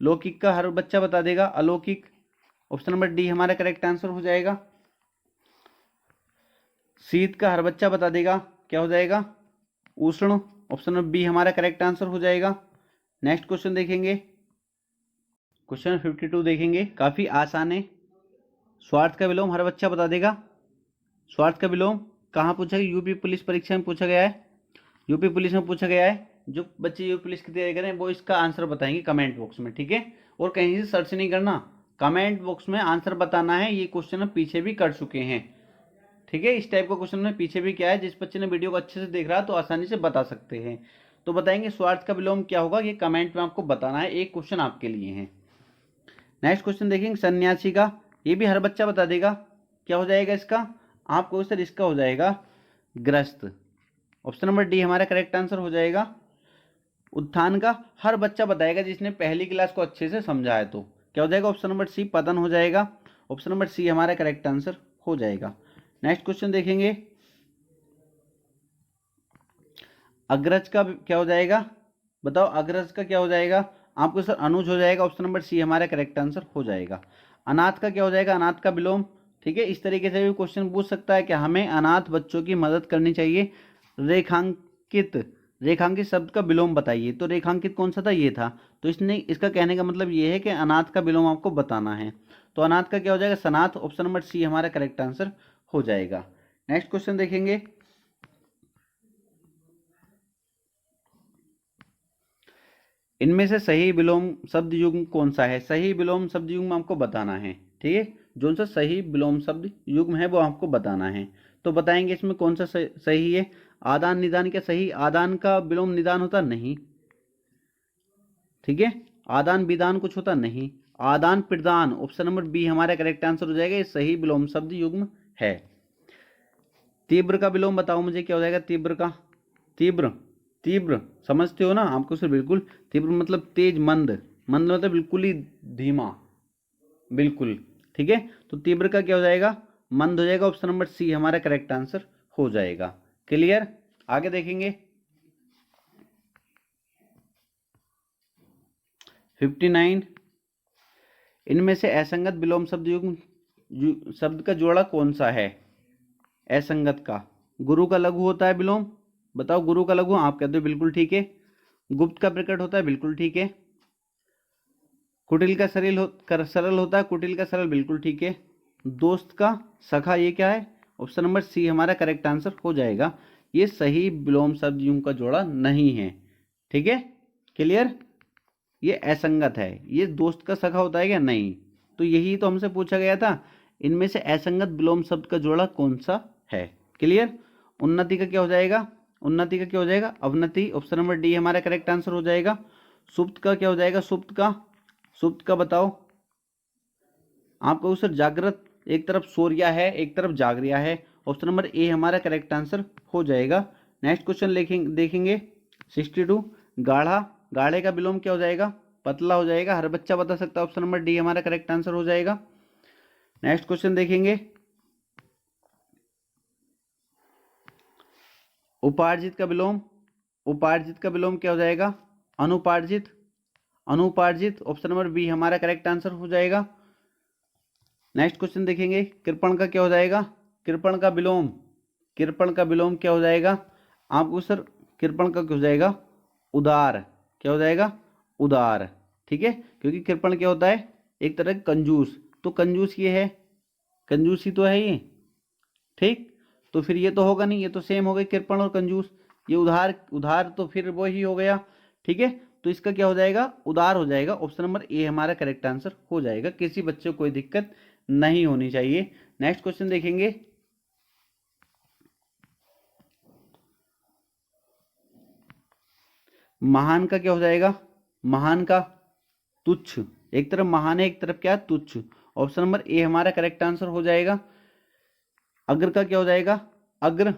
लौकिक का हर बच्चा बता देगा, अलौकिक। ऑप्शन नंबर डी हमारा करेक्ट आंसर हो जाएगा। शीत का हर बच्चा बता देगा, क्या हो जाएगा, उष्ण। ऑप्शन नंबर बी हमारा करेक्ट आंसर हो जाएगा। नेक्स्ट क्वेश्चन देखेंगे, क्वेश्चन 52 देखेंगे, काफी आसान है। स्वार्थ का विलोम हर बच्चा बता देगा। स्वार्थ का विलोम कहाँ पूछा गया, यूपी पुलिस परीक्षा में पूछा गया है, यूपी पुलिस में पूछा गया है। जो बच्चे यूपी पुलिस की तैयारी करें वो इसका आंसर बताएंगे कमेंट बॉक्स में, ठीक है। और कहीं से सर्च नहीं करना, कमेंट बॉक्स में आंसर बताना है। ये क्वेश्चन हम पीछे भी कर चुके हैं, ठीक है। इस टाइप का क्वेश्चन में पीछे भी क्या है, जिस बच्चे ने वीडियो को अच्छे से देख रहा है तो आसानी से बता सकते हैं। तो बताएंगे स्वार्थ का विलोम क्या होगा, ये कमेंट में आपको बताना है, एक क्वेश्चन आपके लिए है। नेक्स्ट क्वेश्चन देखेंगे, सन्यासी का, ये भी हर बच्चा बता देगा, क्या हो जाएगा इसका, आपको सर इसका हो जाएगा ग्रस्त। ऑप्शन नंबर डी हमारा करेक्ट आंसर हो जाएगा। उत्थान का हर बच्चा बताएगा जिसने पहली क्लास को अच्छे से समझा है, तो क्या हो जाएगा, ऑप्शन नंबर सी पतन हो जाएगा। ऑप्शन नंबर सी हमारा करेक्ट आंसर हो जाएगा। नेक्स्ट क्वेश्चन देखेंगे, अग्रज का क्या हो जाएगा, बताओ अग्रज का क्या हो जाएगा, आपको सर अनुज हो जाएगा। ऑप्शन नंबर सी हमारा करेक्ट आंसर हो जाएगा। अनाथ का क्या हो जाएगा, अनाथ का विलोम, ठीक है। इस तरीके से भी क्वेश्चन पूछ सकता है कि हमें अनाथ बच्चों की मदद करनी चाहिए। रेखांकित, रेखांकित शब्द का विलोम बताइए, तो रेखांकित कौन सा था, ये था। तो इसने, इसका कहने का मतलब ये है कि अनाथ का विलोम आपको बताना है। तो अनाथ का क्या हो जाएगा, सनाथ। ऑप्शन नंबर सी हमारा करेक्ट आंसर हो जाएगा। नेक्स्ट क्वेश्चन देखेंगे, इनमें से सही विलोम शब्द युग्म कौन सा है। सही विलोम शब्द युग्म आपको बताना है, ठीक है। जो सा सही विलोम शब्द युग्म है वो आपको बताना है। तो बताएंगे इसमें कौन सा सही है। आदान निदान, क्या सही आदान का विलोम निदान होता नहीं, ठीक है। आदान विदान कुछ होता नहीं, आदान प्रदान। ऑप्शन नंबर बी हमारा करेक्ट आंसर हो जाएगा, ये सही विलोम शब्द युग्म है। तीव्र का विलोम बताओ मुझे, क्या हो जाएगा तीव्र का, तीव्र, तीव्र समझते हो ना आपको सर, बिल्कुल। तीव्र मतलब तेज, मंद, मंद मतलब बिल्कुल ही धीमा, बिल्कुल, ठीक है। तो तीव्र का क्या हो जाएगा, मंद हो जाएगा। ऑप्शन नंबर सी हमारा करेक्ट आंसर हो जाएगा। क्लियर, आगे देखेंगे, 59, इनमें से असंगत विलोम शब्द युग्म शब्द का जोड़ा कौन सा है। असंगत का। गुरु का लघु होता है विलोम, बताओ गुरु का लघु, आप कहते हो बिल्कुल ठीक है। गुप्त का प्रकट होता है, बिल्कुल ठीक है। कुटिल का सरल होता है, कुटिल का सरल, बिल्कुल ठीक है। दोस्त का सखा, ये क्या है? ऑप्शन नंबर सी हमारा करेक्ट आंसर हो जाएगा। ये सही विलोम शब्द युग्म का जोड़ा नहीं है, ठीक है, क्लियर। ये असंगत है। ये दोस्त का सखा होता है क्या? नहीं। तो यही तो हमसे पूछा गया था, इनमें से असंगत विलोम शब्द का जोड़ा कौन सा है, क्लियर। उन्नति का क्या हो जाएगा? उन्नति का क्या हो जाएगा? अवनति, ऑप्शन नंबर डी हमारा करेक्ट आंसर हो जाएगा। सुप्त का क्या हो जाएगा? सुप्त का बताओ। आपको सर जागृत, एक तरफ सो रिया है एक तरफ जाग रिया है, ऑप्शन नंबर ए हमारा करेक्ट आंसर हो जाएगा। नेक्स्ट क्वेश्चन देखेंगे 62। गाढ़ा, गाढ़े का विलोम क्या हो जाएगा? पतला हो जाएगा, हर बच्चा बता सकता है, ऑप्शन नंबर डी हमारा करेक्ट आंसर हो जाएगा। नेक्स्ट क्वेश्चन देखेंगे उपार्जित का विलोम, उपार्जित का विलोम क्या हो जाएगा? अनुपार्जित, अनुपार्जित, ऑप्शन नंबर बी हमारा करेक्ट आंसर हो जाएगा। नेक्स्ट क्वेश्चन देखेंगे कृपण का क्या हो जाएगा? कृपण का विलोम, कृपण का विलोम क्या हो जाएगा आपको सर? कृपण का क्या हो जाएगा? उदार, क्या हो जाएगा? उदार, ठीक है, क्योंकि कृपण क्या होता है? एक तरह का कंजूस, तो कंजूस ये है, कंजूस ही तो है ये, ठीक। तो फिर ये तो होगा नहीं, ये तो सेम हो गई कृपण और कंजूस। ये उधार, उधार तो फिर वो ही हो गया, ठीक है। तो इसका क्या हो जाएगा? उदार हो जाएगा, ऑप्शन नंबर ए हमारा करेक्ट आंसर हो जाएगा। किसी बच्चे को कोई दिक्कत नहीं होनी चाहिए। नेक्स्ट क्वेश्चन देखेंगे महान का क्या हो जाएगा? महान का तुच्छ, एक तरफ महान है एक तरफ क्या? तुच्छ, ऑप्शन नंबर ए हमारा करेक्ट आंसर हो जाएगा। अग्र का क्या हो जाएगा? अग्र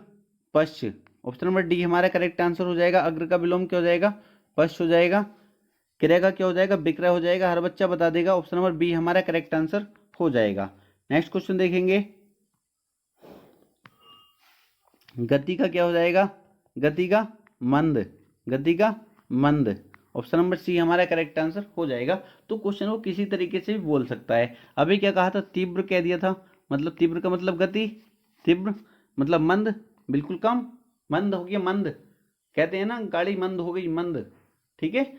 पश्च, ऑप्शन नंबर डी हमारा करेक्ट आंसर हो जाएगा। अग्र का विलोम क्या हो जाएगा? पश्च हो जाएगा। क्रिया का क्या हो जाएगा? विक्रय हो जाएगा, हर बच्चा बता देगा, ऑप्शन नंबर बी हमारा करेक्ट आंसर हो जाएगा। नेक्स्ट क्वेश्चन देखेंगे गति का क्या हो जाएगा? गति का मंद, गति का मंद, ऑप्शन नंबर सी हमारा करेक्ट आंसर हो जाएगा। तो क्वेश्चन को किसी तरीके से भी बोल सकता है। अभी क्या कहा था? तीव्र कह दिया था, मतलब तीव्र का मतलब गति, तीव्र मतलब मंद, बिल्कुल कम, मंद हो गया, मंद कहते हैं ना, गाड़ी मंद हो गई, मंद, ठीक है।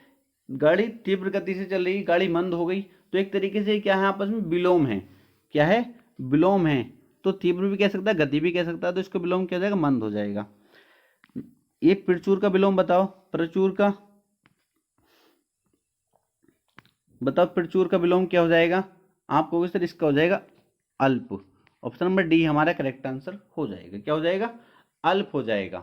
गाड़ी तीव्र गति से चल रही, गाड़ी मंद हो गई, तो एक तरीके से क्या है? आपस में विलोम है, क्या है? विलोम है। तो तीव्र भी कह सकता है, गति भी कह सकता है, तो इसका विलोम क्या हो जाएगा? मंद हो जाएगा। ये प्रचुर का विलोम बताओ, प्रचुर का बताओ, प्रचुर का विलोम क्या हो जाएगा? आप कहोगे सर इसका हो जाएगा अल्प, ऑप्शन नंबर डी हमारा करेक्ट आंसर हो जाएगा। क्या हो जाएगा? अल्प हो जाएगा।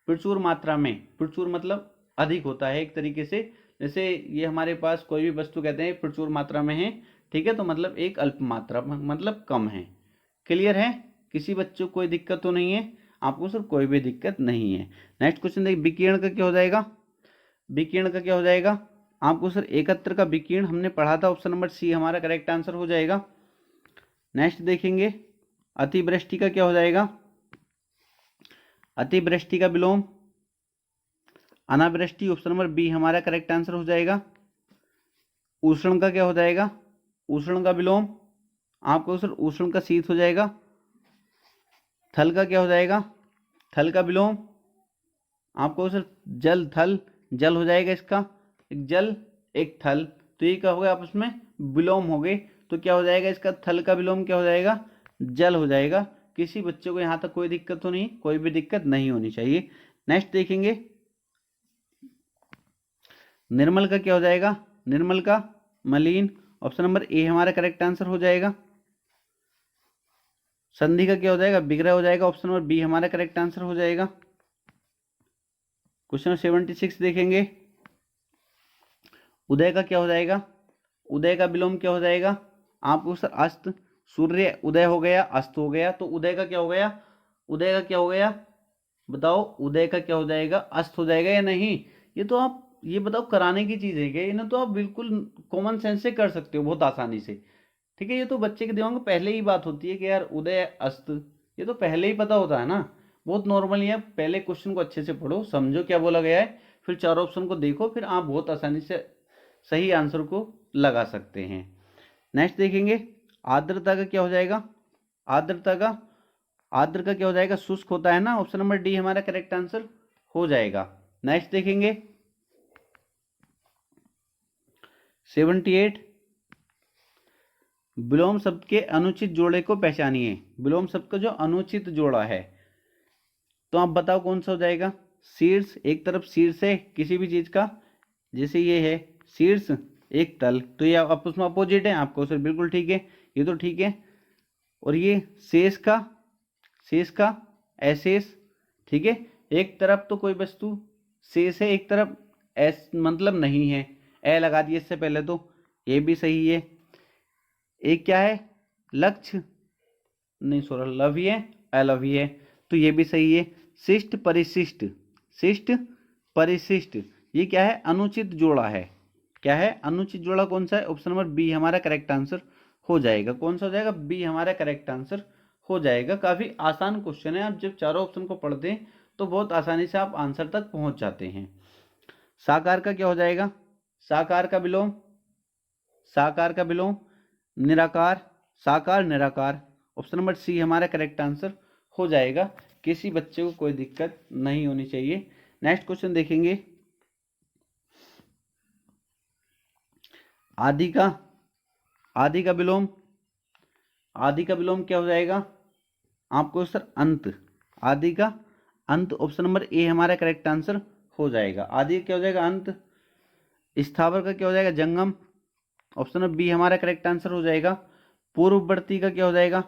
प्रचुर मात्रा में, प्रचुर मतलब अधिक होता है एक तरीके से, जैसे ये हमारे पास कोई भी वस्तु कहते हैं प्रचुर मात्रा में है, ठीक है, तो मतलब एक अल्प मात्रा मतलब कम है। क्लियर है? किसी बच्चे को कोई दिक्कत तो नहीं है? आपको सर कोई भी दिक्कत नहीं है। नेक्स्ट क्वेश्चन देखिए विकिरण का क्या हो जाएगा? विकिरण का क्या हो जाएगा आपको सर? एकत्र का विकिरण हमने पढ़ा था, ऑप्शन नंबर सी हमारा करेक्ट आंसर हो जाएगा। नेक्स्ट देखेंगे अतिवृष्टि का क्या हो जाएगा? अतिवृष्टि का विलोम अनावृष्टि, ऑप्शन नंबर बी हमारा करेक्ट आंसर हो जाएगा। उष्ण का क्या हो जाएगा? उष्ण का विलोम आपको सर उष्ण का शीत हो जाएगा। थल का क्या हो जाएगा? थल का विलोम आपको सर जल, थल, जल हो जाएगा इसका, एक जल एक थल, तो ये क्या हो गया? आपस में विलोम हो गए, तो क्या हो जाएगा इसका? थल का विलोम क्या हो जाएगा? जल हो जाएगा। किसी बच्चे को यहाँ तक कोई दिक्कत तो नहीं, कोई भी दिक्कत नहीं होनी चाहिए। नेक्स्ट देखेंगे निर्मल का क्या हो जाएगा? निर्मल का मलिन, ऑप्शन नंबर ए हमारा करेक्ट आंसर हो जाएगा। संधि का क्या हो जाएगा? विग्रह हो जाएगा, ऑप्शन नंबर बी हमारा करेक्ट आंसर हो जाएगा। क्वेश्चन 76 देखेंगे उदय का क्या हो जाएगा? उदय का विलोम क्या हो जाएगा आपको सर? अस्त, सूर्य उदय हो गया, अस्त हो गया, तो उदय का क्या हो गया? उदय का क्या हो गया बताओ? उदय का क्या हो जाएगा? अस्त हो जाएगा या नहीं? ये तो आप ये बताओ कराने की चीज है क्या? इन्हें तो आप बिल्कुल कॉमन सेंस से कर सकते हो बहुत आसानी से, ठीक है। ये तो बच्चे के दिमाग में पहले ही बात होती है कि यार उदय अस्त, ये तो पहले ही पता होता है ना, बहुत नॉर्मली है। पहले क्वेश्चन को अच्छे से पढ़ो, समझो क्या बोला गया है, फिर चारों ऑप्शन को देखो, फिर आप बहुत आसानी से सही आंसर को लगा सकते हैं। नेक्स्ट देखेंगे आर्द्रता का क्या हो जाएगा? आर्द्रता का आर्द्र का क्या हो जाएगा, शुष्क होता है ना, ऑप्शन नंबर डी हमारा करेक्ट आंसर हो जाएगा। नेक्स्ट देखेंगे 78, विलोम शब्द के अनुचित जोड़े को पहचानिए। विलोम शब्द का जो अनुचित जोड़ा है, तो आप बताओ कौन सा हो जाएगा। शीर्ष, एक तरफ शीर्ष है किसी भी चीज का, जैसे ये है शीर्ष, एक तल, तो ये आपस में अपोजिट है, आपको सर बिल्कुल ठीक है, ये तो ठीक है। और ये शेष का, शेष का अशेष, ठीक है, एक तरफ तो कोई वस्तु शेष है, एक तरफ एस मतलब नहीं है, ए लगा दिए इससे पहले, तो ये भी सही है। एक क्या है, लक्ष्य नहीं, सॉरी लव्य, अलव्य, तो ये भी सही है। शिष्ट परिशिष्ट, शिष्ट परिशिष्ट, ये क्या है, अनुचित जोड़ा है। क्या है, अनुचित जोड़ा कौन सा है, ऑप्शन नंबर बी हमारा करेक्ट आंसर हो जाएगा। कौन सा हो जाएगा, बी हमारा करेक्ट आंसर हो जाएगा। काफी आसान क्वेश्चन है, आप जब चारों ऑप्शन को पढ़ते हैं तो बहुत आसानी से आप आंसर तक पहुंच जाते हैं। साकार का क्या हो जाएगा, साकार का विलोम, साकार का विलोम निराकार, साकार निराकार, ऑप्शन नंबर सी हमारा करेक्ट आंसर हो जाएगा। किसी बच्चे को कोई दिक्कत नहीं होनी चाहिए। नेक्स्ट क्वेश्चन देखेंगे, आदि का, आदि का विलोम, आदि का विलोम क्या हो जाएगा आपको सर, अंत, आदि का अंत, ऑप्शन नंबर ए हमारा करेक्ट आंसर हो जाएगा। आदि क्या हो जाएगा, अंत। स्थावर का क्या हो जाएगा, जंगम, ऑप्शन नंबर बी हमारा करेक्ट आंसर हो जाएगा। पूर्ववर्ती का क्या हो जाएगा,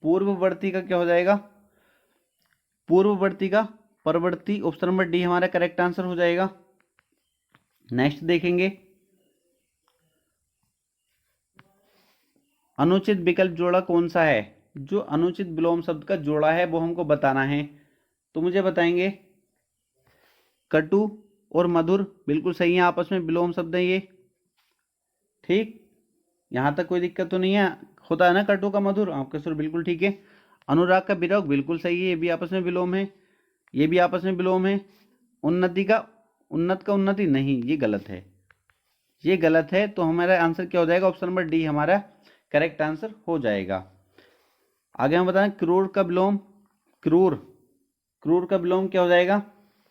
पूर्ववर्ती का क्या हो जाएगा, पूर्ववर्ती का परवर्ती, ऑप्शन नंबर डी हमारा करेक्ट आंसर हो जाएगा। नेक्स्ट देखेंगे, अनुचित विकल्प जोड़ा कौन सा है। जो अनुचित विलोम शब्द का जोड़ा है वो हमको बताना है, तो मुझे बताएंगे। कटु और मधुर बिल्कुल सही है, आपस में विलोम शब्द है ये, ठीक, यहां तक कोई दिक्कत तो नहीं है, होता है ना कटु का मधुर, आपके सुर बिल्कुल ठीक है। अनुराग का विराग बिल्कुल सही है, ये भी आपस में विलोम है, ये भी आपस में विलोम है। उन्नति का, उन्नत का उन्नति नहीं, ये गलत है, ये गलत है, तो हमारा आंसर क्या हो जाएगा, ऑप्शन नंबर डी हमारा करेक्ट आंसर हो जाएगा। आगे हम बताएं क्रूर का विलोम, क्रूर, क्रूर का विलोम क्या हो जाएगा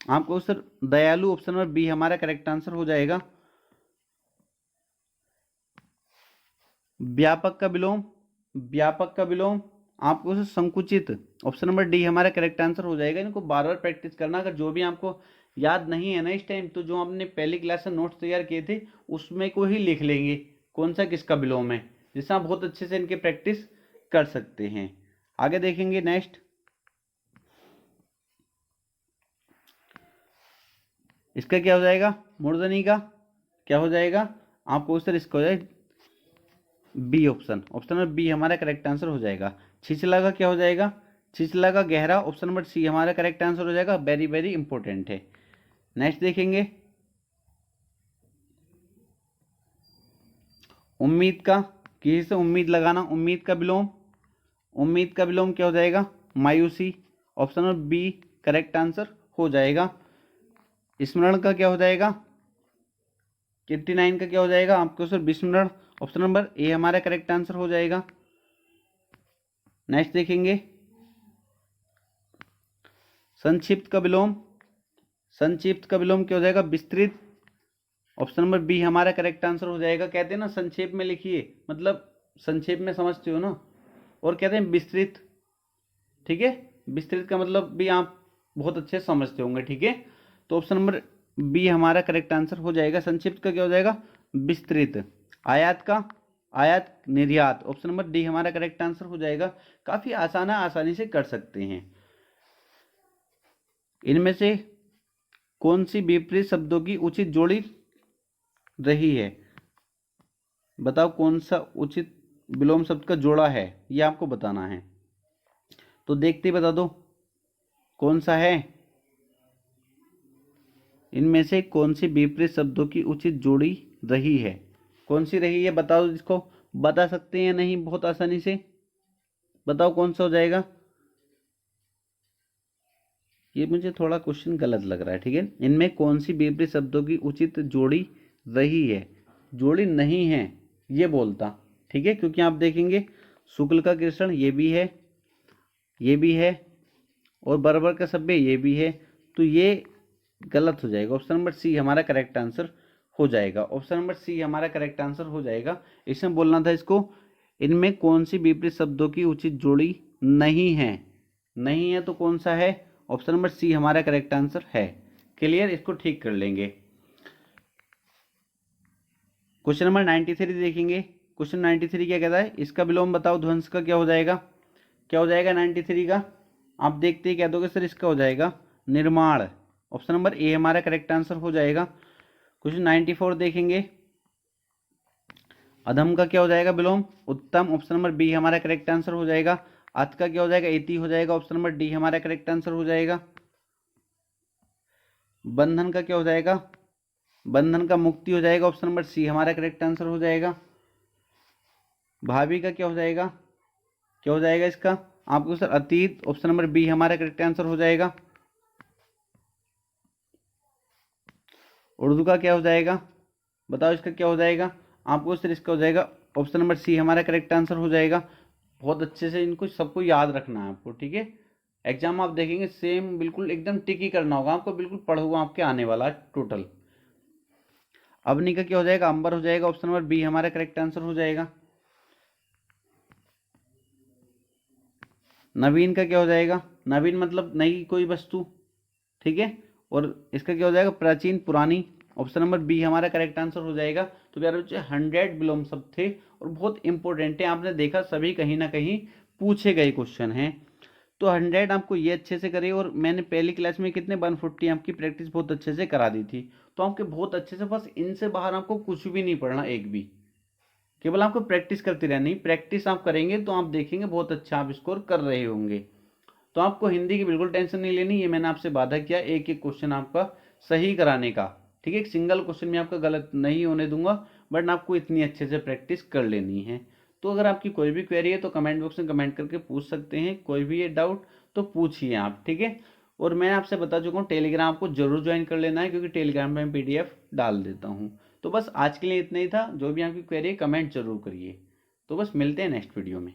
आपको सर, दयालु, ऑप्शन नंबर बी हमारा करेक्ट आंसर हो जाएगा। व्यापक का विलोम, व्यापक का विलोम आपको सर संकुचित, ऑप्शन नंबर डी हमारा करेक्ट आंसर हो जाएगा। इनको बार बार प्रैक्टिस करना, अगर जो भी आपको याद नहीं है ना इस टाइम, तो जो हमने पहली क्लास में नोट्स तैयार किए थे उसमें को ही लिख लेंगे कौन सा किसका विलोम है, जिससे आप बहुत अच्छे से इनकी प्रैक्टिस कर सकते हैं। आगे देखेंगे नेक्स्ट, इसका क्या हो जाएगा, मूर्धनी का क्या हो जाएगा आपको सर, इसका हो जाएगा B option, option number B हमारा करेक्ट आंसर हो जाएगा। छिछला का क्या हो जाएगा, छिछला का गहरा, ऑप्शन नंबर सी हमारा करेक्ट आंसर हो जाएगा। वेरी वेरी इंपॉर्टेंट है। नेक्स्ट देखेंगे, उम्मीद का, किसी से उम्मीद लगाना, उम्मीद का विलोम, उम्मीद का विलोम क्या हो जाएगा, मायूसी, option number B correct answer हो जाएगा। स्मरण का क्या हो जाएगा, 89 का क्या हो जाएगा आपको सर, विस्मरण, ऑप्शन नंबर ए हमारा करेक्ट आंसर हो जाएगा। नेक्स्ट देखेंगे, संक्षिप्त का विलोम, संक्षिप्त का विलोम क्या हो जाएगा, विस्तृत, ऑप्शन नंबर बी हमारा करेक्ट आंसर हो जाएगा। कहते हैं ना संक्षेप में लिखिए, मतलब संक्षेप में समझते हो ना, और कहते हैं विस्तृत, ठीक है, विस्तृत का मतलब भी आप बहुत अच्छे समझते होंगे, ठीक है, तो ऑप्शन नंबर बी हमारा करेक्ट आंसर हो जाएगा। संक्षिप्त का क्या हो जाएगा, विस्तृत। आयात का, आयात निर्यात, ऑप्शन नंबर डी हमारा करेक्ट आंसर हो जाएगा। काफी आसान है, आसानी से कर सकते हैं। इनमें से कौन सी विपरीत शब्दों की उचित जोड़ी रही है, बताओ कौन सा उचित विलोम शब्द का जोड़ा है, ये आपको बताना है, तो देखते ही बता दो कौन सा है। इनमें से कौन सी विपरीत शब्दों की उचित जोड़ी रही है, कौन सी रही है बताओ, इसको बता सकते हैं नहीं, बहुत आसानी से बताओ कौन सा हो जाएगा। ये मुझे थोड़ा क्वेश्चन गलत लग रहा है, ठीक है, इनमें कौन सी विपरीत शब्दों की उचित जोड़ी रही है, जोड़ी नहीं है ये बोलता, ठीक है, क्योंकि आप देखेंगे शुक्ल का कृष्ण ये भी है, ये भी है, और बराबर का सभ्य ये भी है, तो ये गलत हो जाएगा। ऑप्शन नंबर सी हमारा करेक्ट आंसर हो जाएगा। ऑप्शन नंबर सी हमारा करेक्ट आंसर हो जाएगा। इसमें बोलना था इसको, इनमें कौन सी विपरीत शब्दों की उचित जोड़ी नहीं है। नहीं है तो कौन सा है? ऑप्शन नंबर सी हमारा करेक्ट आंसर है। क्लियर, इसको ठीक कर लेंगे। क्वेश्चन नंबर 93 देखेंगे। क्वेश्चन 93 क्या कहता है? इसका विलोम बताओ ध्वंस का क्या हो जाएगा? क्या हो जाएगा 93 का? आप देखते ही कह दोगे सर इसका हो जाएगा निर्माण। ऑप्शन नंबर ए हमारा करेक्ट आंसर हो जाएगा। क्वेश्चन 94 देखेंगे। अधम का क्या हो जाएगा विलोम? उत्तम। ऑप्शन नंबर बी हमारा करेक्ट आंसर हो जाएगा। अत का क्या हो जाएगा? इति हो जाएगा। ऑप्शन नंबर डी हमारा करेक्ट आंसर हो जाएगा। बंधन का क्या हो जाएगा? बंधन का मुक्ति हो जाएगा। ऑप्शन नंबर सी हमारा करेक्ट आंसर हो जाएगा। भावी का क्या हो जाएगा? क्या हो जाएगा इसका आपको सर? अतीत। ऑप्शन नंबर बी हमारा करेक्ट आंसर हो जाएगा। उर्दू का क्या हो जाएगा? बताओ इसका क्या हो जाएगा आपको सर? इसका हो जाएगा ऑप्शन नंबर सी हमारा करेक्ट आंसर हो जाएगा। बहुत अच्छे से इनको सबको याद रखना है आपको, ठीक है? एग्जाम आप देखेंगे सेम बिल्कुल एकदम टिक ही करना होगा आपको, बिल्कुल पढ़ा हुआ आपके आने वाला टोटल। अवनी का क्या हो जाएगा? अंबर हो जाएगा। ऑप्शन नंबर बी हमारा करेक्ट आंसर हो जाएगा। नवीन का क्या हो जाएगा? नवीन मतलब नई कोई वस्तु, ठीक है? और इसका क्या हो जाएगा? प्राचीन, पुरानी। ऑप्शन नंबर बी हमारा करेक्ट आंसर हो जाएगा। तो प्यारे बच्चे 100 विलोम शब्द थे और बहुत इंपॉर्टेंट है। आपने देखा सभी कहीं ना कहीं पूछे गए क्वेश्चन हैं। तो 100 आपको ये अच्छे से करिए। और मैंने पहली क्लास में कितने 140 आपकी प्रैक्टिस बहुत अच्छे से करा दी थी, तो आपके बहुत अच्छे से, बस इनसे बाहर आपको कुछ भी नहीं पढ़ना, एक भी। केवल आपको प्रैक्टिस करती रहनी। प्रैक्टिस आप करेंगे तो आप देखेंगे बहुत अच्छा आप स्कोर कर रहे होंगे। तो आपको हिंदी की बिल्कुल टेंशन नहीं लेनी। ये मैंने आपसे वादा किया एक एक क्वेश्चन आपका सही कराने का, ठीक है? एक सिंगल क्वेश्चन में आपका गलत नहीं होने दूंगा, बट आपको इतनी अच्छे से प्रैक्टिस कर लेनी है। तो अगर आपकी कोई भी क्वेरी है तो कमेंट बॉक्स में कमेंट करके पूछ सकते हैं। कोई भी ये डाउट तो पूछिए आप, ठीक है? और मैं आपसे बता चुका हूँ टेलीग्राम आपको जरूर ज्वाइन कर लेना है, क्योंकि टेलीग्राम में मैं PDF डाल देता हूँ। तो बस आज के लिए इतना ही था। जो भी आपकी क्वेरी है कमेंट जरूर करिए। तो बस मिलते हैं नेक्स्ट वीडियो में।